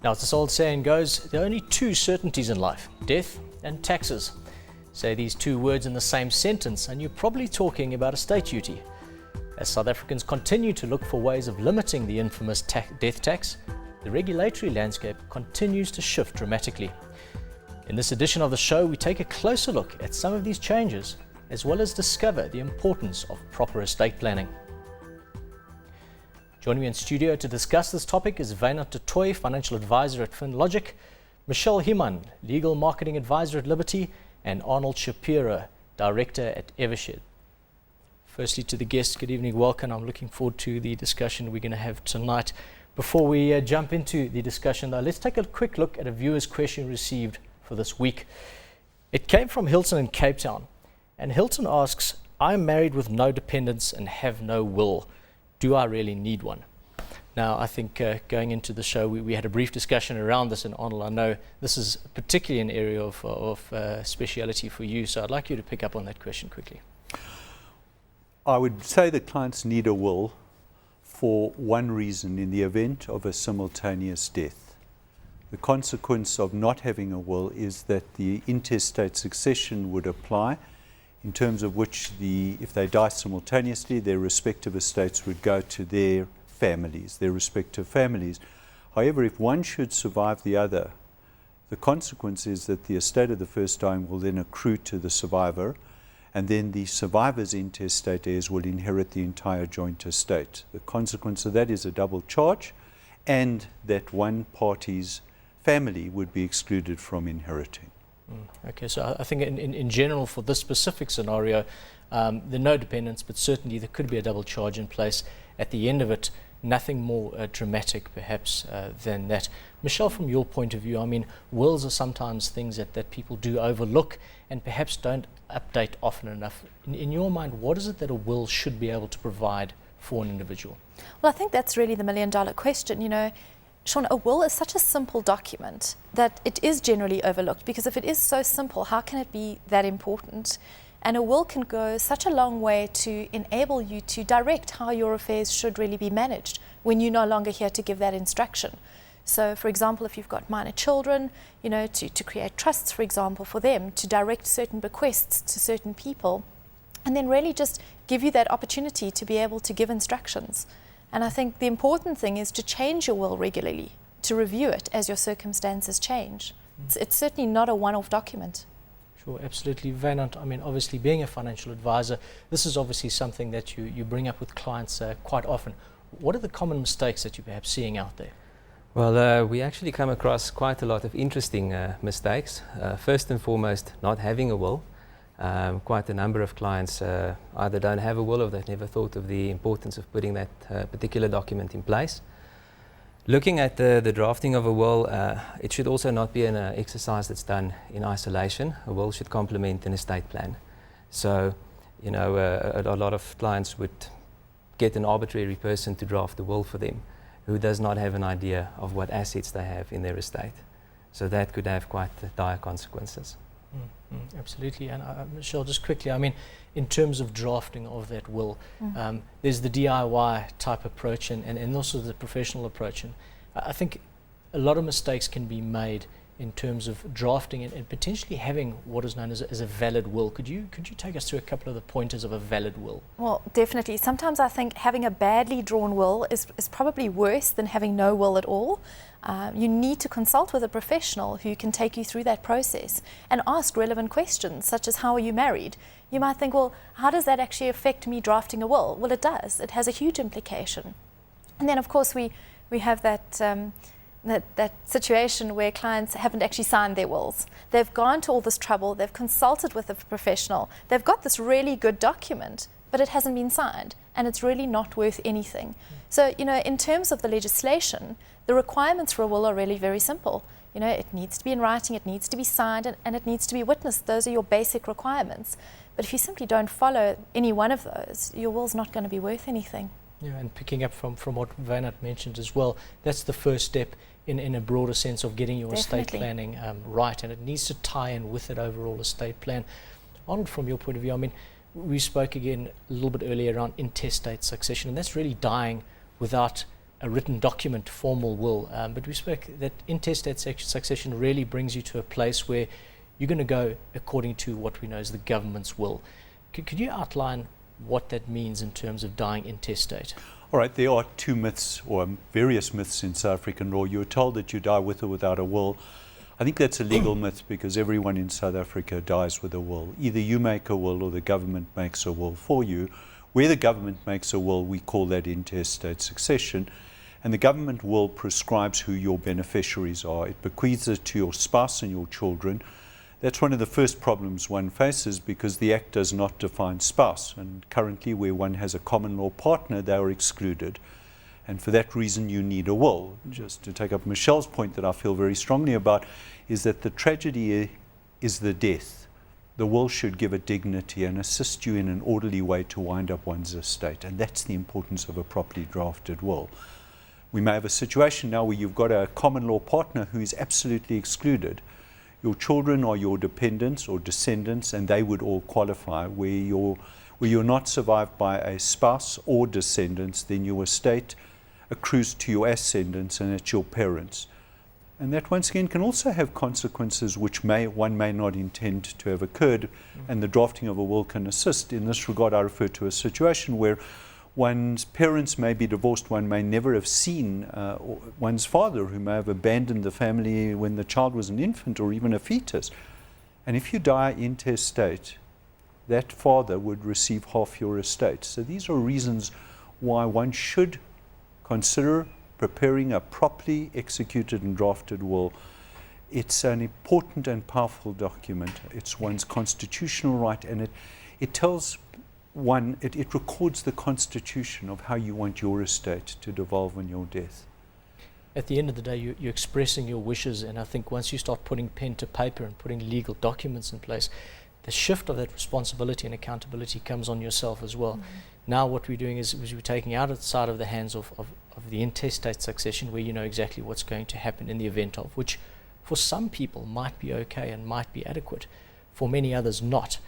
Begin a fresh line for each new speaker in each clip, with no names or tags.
Now, as this old saying goes, there are only two certainties in life, death and taxes. Say these two words in the same sentence and you're probably talking about estate duty. As South Africans continue to look for ways of limiting the infamous death tax, the regulatory landscape continues to shift dramatically. In this edition of the show, we take a closer look at some of these changes, as well as discover the importance of proper estate planning. Joining me in studio to discuss this topic is Wynand du Toit, Financial Advisor at FinLogic, Michelle Himan, Legal Marketing Advisor at Liberty, and Arnold Shapiro, Director at Evershed. Firstly, to the guests, good evening, welcome. I'm looking forward to the discussion we're going to have tonight. Before we jump into the discussion, though, let's take a quick look at a viewer's question received for this week. It came from Hilton in Cape Town, and Hilton asks, I'm married with no dependents and have no will. Do I really need one? Now, I think going into the show, we had a brief discussion around this, and Arnold, I know this is particularly an area of speciality for you, so I'd like you to pick up on that question quickly.
I would say that clients need a will for one reason: in the event of a simultaneous death. The consequence of not having a will is that the intestate succession would apply, in terms of which if they die simultaneously, their respective estates would go to their families, their respective families. However, if one should survive the other, the consequence is that the estate of the first dying will then accrue to the survivor, and then the survivor's intestate heirs will inherit the entire joint estate. The consequence of that is a double charge, and that one party's family would be excluded from inheriting.
Okay, so I think in general for this specific scenario, there are no dependents, but certainly there could be a double charge in place. At the end of it, nothing more dramatic perhaps than that. Michelle, from your point of view, I mean, wills are sometimes things that people do overlook and perhaps don't update often enough. In your mind, what is it that a will should be able to provide for an individual?
Well, I think that's really the million-dollar question. You know, Shaun, a will is such a simple document that it is generally overlooked, because if it is so simple, how can it be that important? And a will can go such a long way to enable you to direct how your affairs should really be managed when you're no longer here to give that instruction. So, for example, if you've got minor children, you know, to create trusts, for example, for them, to direct certain bequests to certain people, and then really just give you that opportunity to be able to give instructions. And I think the important thing is to change your will regularly, to review it as your circumstances change. It's certainly not a one-off document.
Sure, absolutely. Wynand, I mean, obviously being a financial advisor, this is obviously something that you bring up with clients quite often. What are the common mistakes that you're perhaps seeing out there?
Well, we actually come across quite a lot of interesting mistakes. First and foremost, not having a will. Quite a number of clients either don't have a will or they've never thought of the importance of putting that particular document in place. Looking at the drafting of a will, it should also not be an exercise that's done in isolation. A will should complement an estate plan. So, you know, a lot of clients would get an arbitrary person to draft the will for them who does not have an idea of what assets they have in their estate. So that could have quite dire consequences.
Absolutely. And Michelle, just quickly, I mean, in terms of drafting of that will, there's the DIY type approach and also the professional approach. And I think a lot of mistakes can be made in terms of drafting and potentially having what is known as a valid will. Could you take us through a couple of the pointers of a valid will?
Well, definitely. Sometimes I think having a badly drawn will is probably worse than having no will at all. You need to consult with a professional who can take you through that process and ask relevant questions, such as how are you married? You might think, well, how does that actually affect me drafting a will? Well, it does. It has a huge implication. And then, of course, we have that situation where clients haven't actually signed their wills. They've gone to all this trouble, they've consulted with a professional, they've got this really good document, but it hasn't been signed, and it's really not worth anything. So, you know, in terms of the legislation, the requirements for a will are really very simple. You know, it needs to be in writing, it needs to be signed, and it needs to be witnessed. Those are your basic requirements. But if you simply don't follow any one of those, your will's not going to be worth anything.
Yeah, and picking up from what Wynand mentioned as well, that's the first step in a broader sense of getting your estate planning right, and it needs to tie in with that overall estate plan. Arnold, from your point of view, I mean, we spoke again a little bit earlier around intestate succession, and that's really dying without a written document, formal will. But we spoke that intestate succession really brings you to a place where you're going to go according to what we know as the government's will. Could you outline what that means in terms of dying intestate?
All right, there are two myths, or various myths in South African law. You're told that you die with or without a will. I think that's a legal myth because everyone in South Africa dies with a will. Either you make a will or the government makes a will for you. Where the government makes a will, we call that intestate succession. And the government will prescribes who your beneficiaries are. It bequeaths it to your spouse and your children. That's one of the first problems one faces because the Act does not define spouse. And currently where one has a common law partner, they are excluded. And for that reason, you need a will. Just to take up Michelle's point that I feel very strongly about, is that the tragedy is the death. The will should give a dignity and assist you in an orderly way to wind up one's estate. And that's the importance of a properly drafted will. We may have a situation now where you've got a common law partner who is absolutely excluded. Your children are your dependents or descendants, and they would all qualify. Where you're not survived by a spouse or descendants, then your estate accrues to your ascendants, and it's your parents. And that once again can also have consequences which one may not intend to have occurred, and the drafting of a will can assist. In this regard, I refer to a situation where one's parents may be divorced, one may never have seen one's father, who may have abandoned the family when the child was an infant or even a fetus. And if you die intestate, that father would receive half your estate. So these are reasons why one should consider preparing a properly executed and drafted will. It's an important and powerful document. It's one's constitutional right, and it tells one, it records the constitution of how you want your estate to devolve on your death.
At the end of the day, you're expressing your wishes, and I think once you start putting pen to paper and putting legal documents in place, the shift of that responsibility and accountability comes on yourself as well. Now what we're doing is we're taking outside of the hands of the intestate succession, where you know exactly what's going to happen in the event of, which for some people might be okay and might be adequate, for many others not.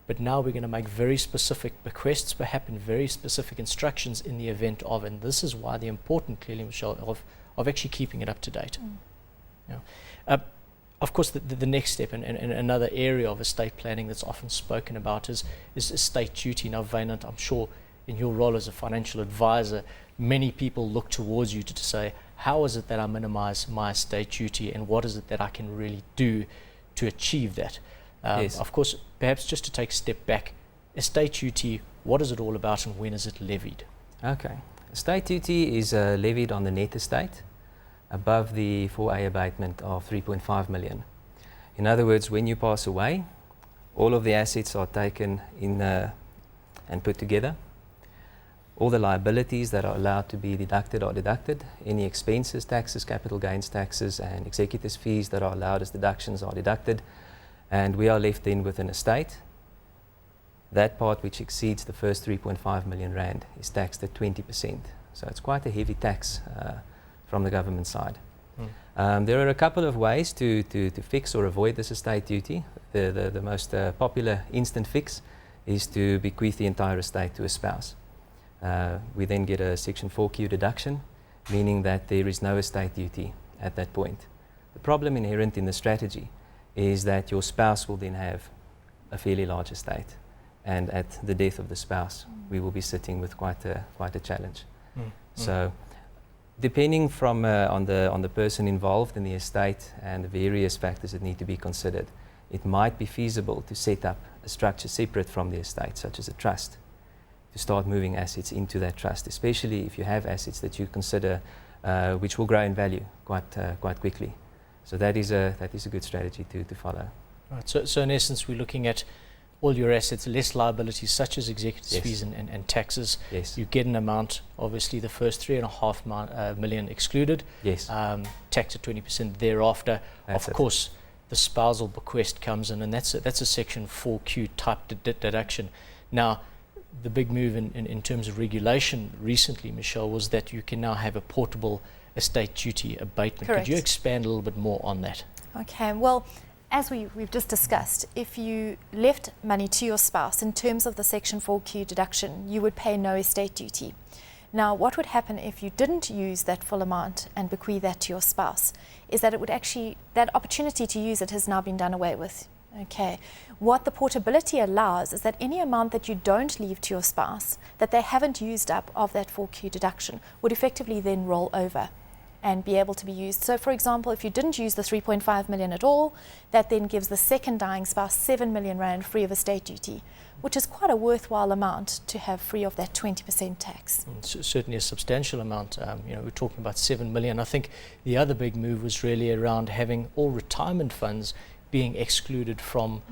But now we're going to make very specific bequests, perhaps in very specific instructions in the event of, and this is why the important, clearly, Michelle, of actually keeping it up to date. Of course, the next step and another area of estate planning that's often spoken about is estate duty. Now, Wynand, I'm sure in your role as a financial advisor, many people look towards you to say, how is it that I minimize my estate duty, and what is it that I can really do to achieve that?
Yes.
Of course, perhaps just to take a step back, estate duty, what is it all about and when is it levied?
Okay. Estate duty is levied on the net estate above the 4A abatement of 3.5 million. In other words, when you pass away, all of the assets are taken in and put together. All the liabilities that are allowed to be deducted are deducted. Any expenses, taxes, capital gains taxes, and executors' fees that are allowed as deductions are deducted. And we are left then with an estate. That part which exceeds the first 3.5 million rand is taxed at 20%. So it's quite a heavy tax from the government side. There are a couple of ways to fix or avoid this estate duty. The most popular instant fix is to bequeath the entire estate to a spouse. We then get a Section 4Q deduction, meaning that there is no estate duty at that point. The problem inherent in the strategy is that your spouse will then have a fairly large estate, and at the death of the spouse, we will be sitting with quite a challenge. So, depending from on the person involved in the estate and the various factors that need to be considered, it might be feasible to set up a structure separate from the estate, such as a trust, to start moving assets into that trust, especially if you have assets that you consider which will grow in value quite quickly. So that is a good strategy to follow.
Right. So in essence, we're looking at all your assets, less liabilities such as executors' fees and taxes.
Yes.
You get an amount, obviously the first 3.5 million excluded.
Yes.
Tax at 20% thereafter.
That's
of course, the spousal bequest comes in, and that's a Section 4Q type deduction. Now, the big move in terms of regulation recently, Michelle, was that you can now have a portable estate duty abatement.
Correct.
Could you expand a little bit more on that?
Okay, well, as we've just discussed, if you left money to your spouse in terms of the Section 4Q deduction, you would pay no estate duty. Now, what would happen if you didn't use that full amount and bequeath that to your spouse is that it would actually, that opportunity to use it has now been done away with. Okay. What the portability allows is that any amount that you don't leave to your spouse that they haven't used up of that 4Q deduction would effectively then roll over and be able to be used. So, for example, if you didn't use the 3.5 million at all, that then gives the second dying spouse 7 million rand free of estate duty, which is quite a worthwhile amount to have free of that 20% tax.
Certainly a substantial amount. We're talking about 7 million. I think the other big move was really around having all retirement funds being excluded from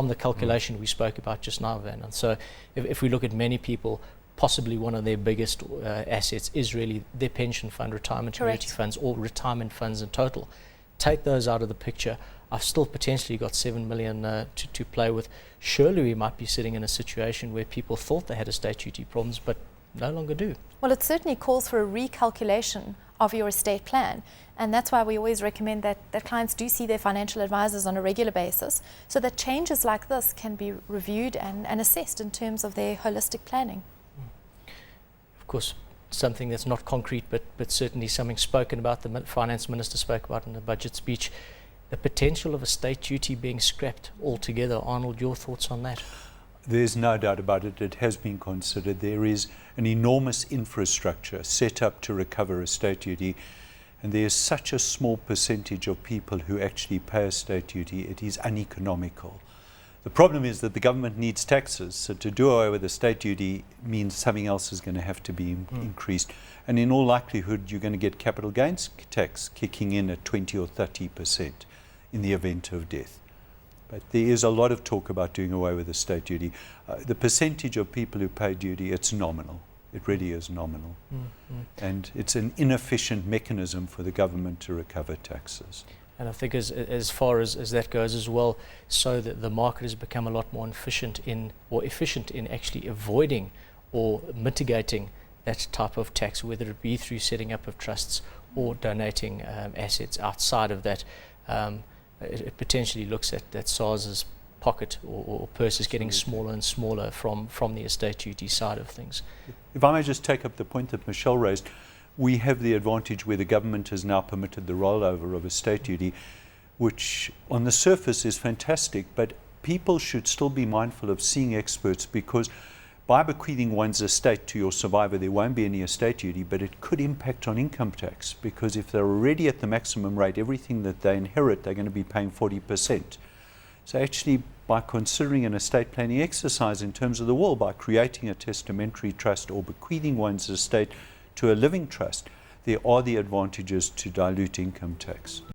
the calculation we spoke about just now, Van. And so if we look at many people, possibly one of their biggest assets is really their pension fund, retirement annuity funds, or retirement funds in total. Take those out of the picture. I've still potentially got 7 million to play with. Surely we might be sitting in a situation where people thought they had estate duty problems, but no longer do.
Well, it certainly calls for a recalculation of your estate plan. And that's why we always recommend that clients do see their financial advisors on a regular basis so that changes like this can be reviewed and assessed in terms of their holistic planning.
Of course, something that's not concrete, but certainly something spoken about, the finance minister spoke about in the budget speech, the potential of estate duty being scrapped altogether. Arnold, your thoughts on that?
There's no doubt about it. It has been considered. There is an enormous infrastructure set up to recover estate duty, and there is such a small percentage of people who actually pay estate duty, it is uneconomical. The problem is that the government needs taxes, so to do away with estate duty means something else is going to have to be increased. And in all likelihood, you're going to get capital gains tax kicking in at 20 or 30% in the event of death. But there is a lot of talk about doing away with estate duty. The percentage of people who pay duty, it's nominal. It really is nominal. And it's an inefficient mechanism for the government to recover taxes.
And I think as far as that goes as well, so that the market has become a lot more efficient in actually avoiding or mitigating that type of tax, whether it be through setting up of trusts or donating assets outside of that. It potentially looks at that SARS's pocket or purse is getting smaller and smaller from the estate duty side of things.
If I may just take up the point that Michelle raised, we have the advantage where the government has now permitted the rollover of estate duty, which on the surface is fantastic, but people should still be mindful of seeing experts, because by bequeathing one's estate to your survivor, there won't be any estate duty, but it could impact on income tax, because if they're already at the maximum rate, everything that they inherit, they're going to be paying 40%. So actually, by considering an estate planning exercise in terms of the will, by creating a testamentary trust or bequeathing one's estate to a living trust, there are the advantages to dilute income tax.